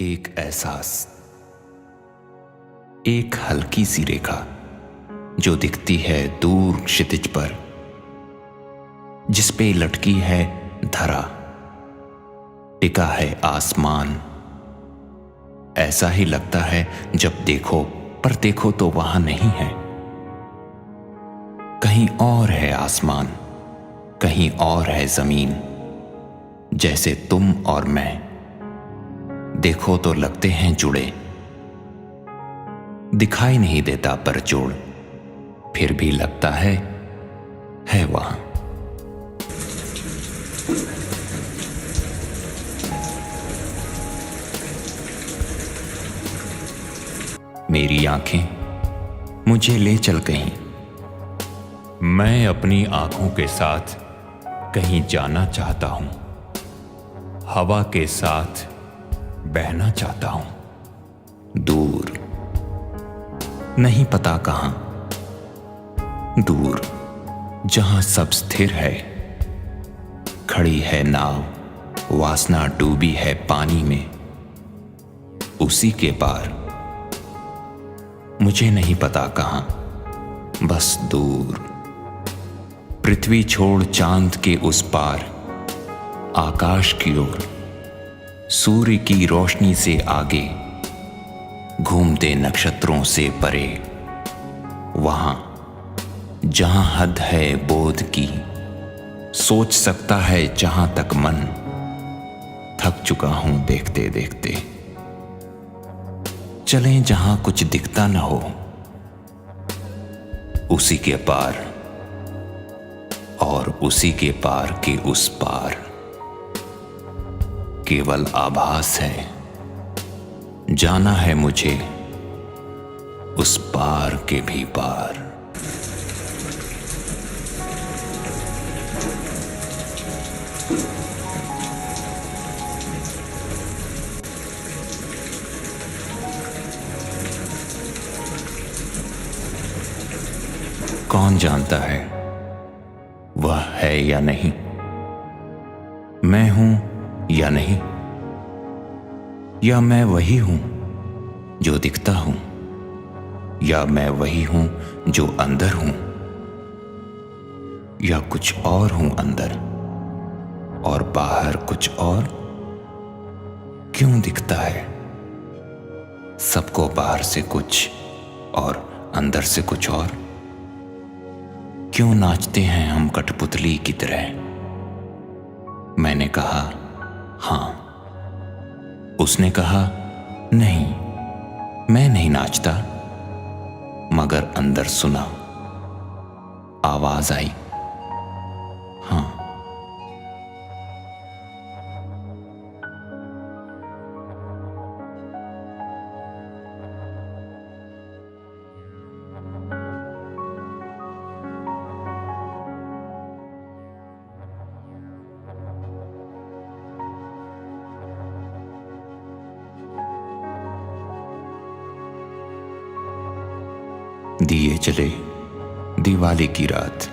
एक एहसास, एक हल्की सी रेखा जो दिखती है दूर क्षितिज पर, जिस पे लटकी है धरा, टिका है आसमान। ऐसा ही लगता है जब देखो, पर देखो तो वहां नहीं है। कहीं और है आसमान, कहीं और है जमीन। जैसे तुम और मैं देखो तो लगते हैं जुड़े, दिखाई नहीं देता पर जोड़, फिर भी लगता है वहां। मेरी आंखें मुझे ले चल कहीं, मैं अपनी आंखों के साथ कहीं जाना चाहता हूं, हवा के साथ बहना चाहता हूं। दूर नहीं पता कहां, दूर जहां सब स्थिर है। खड़ी है नाव, वासना डूबी है पानी में, उसी के पार। मुझे नहीं पता कहां, बस दूर। पृथ्वी छोड़ चांद के उस पार, आकाश की ओर, सूर्य की रोशनी से आगे, घूमते नक्षत्रों से परे। वहां जहां हद है बोध की, सोच सकता है जहां तक मन। थक चुका हूं देखते देखते, चलें जहां कुछ दिखता न हो, उसी के पार और उसी के पार के उस पार। केवल आभास है, जाना है मुझे उस पार के भी पार। कौन जानता है वह है या नहीं, मैं हूं या नहीं, या मैं वही हूं जो दिखता हूं, या मैं वही हूं जो अंदर हूं, या कुछ और हूं अंदर और बाहर कुछ और। क्यों दिखता है सबको बाहर से कुछ और अंदर से कुछ और? क्यों नाचते हैं हम कठपुतली की तरह? मैंने कहा हां, उसने कहा नहीं, मैं नहीं नाचता। मगर अंदर सुना, आवाज आई हां। दिए चले दिवाली की रात,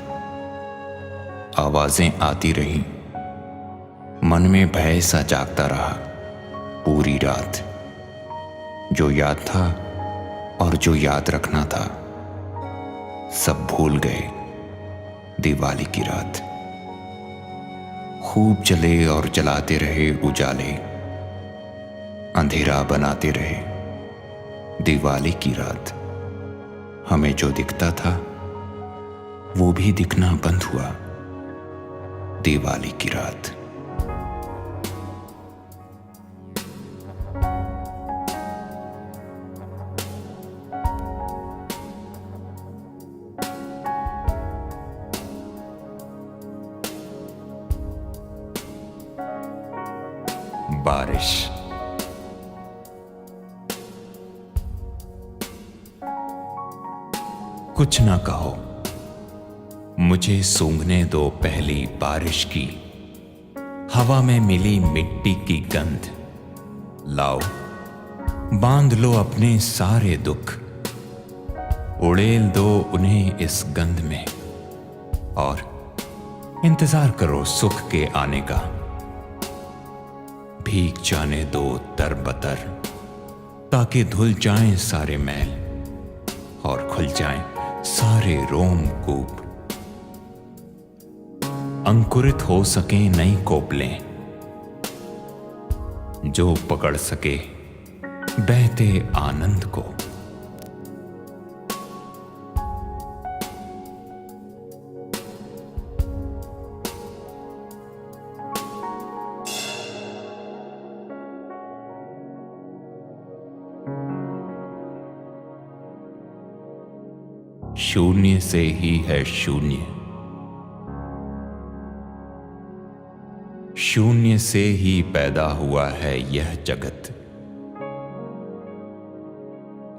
आवाजें आती रही, मन में भय सा जागता रहा पूरी रात। जो याद था और जो याद रखना था, सब भूल गए दिवाली की रात। खूब जले और जलाते रहे उजाले, अंधेरा बनाते रहे दिवाली की रात। हमें जो दिखता था वो भी दिखना बंद हुआ दिवाली की रात। बारिश कुछ ना कहो, मुझे सूंघने दो पहली बारिश की। हवा में मिली मिट्टी की गंध, लाओ बांध लो अपने सारे दुख। उड़ेल दो उन्हें इस गंध में और इंतजार करो सुख के आने का। भीग जाने दो तरबतर, ताकि धुल जाएं सारे मैल और खुल जाएं सारे रोमकूप। अंकुरित हो सकें नई कोपलें, जो पकड़ सके बहते आनंद को। शून्य से ही है शून्य, शून्य से ही पैदा हुआ है यह जगत।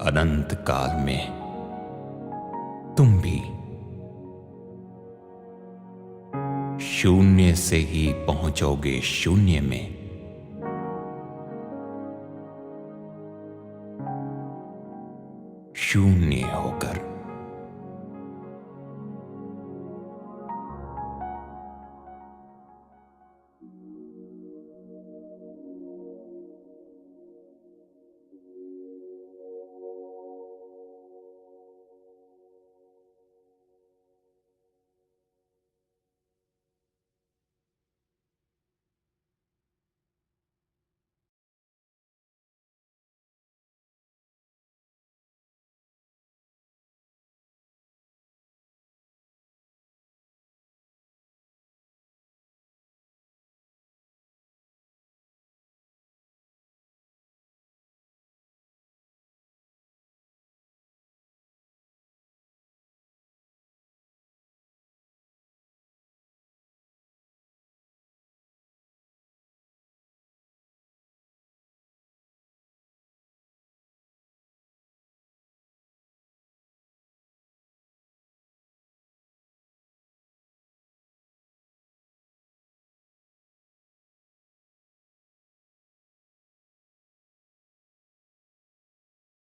अनंत काल में तुम भी शून्य से ही पहुंचोगे शून्य में। शून्य होकर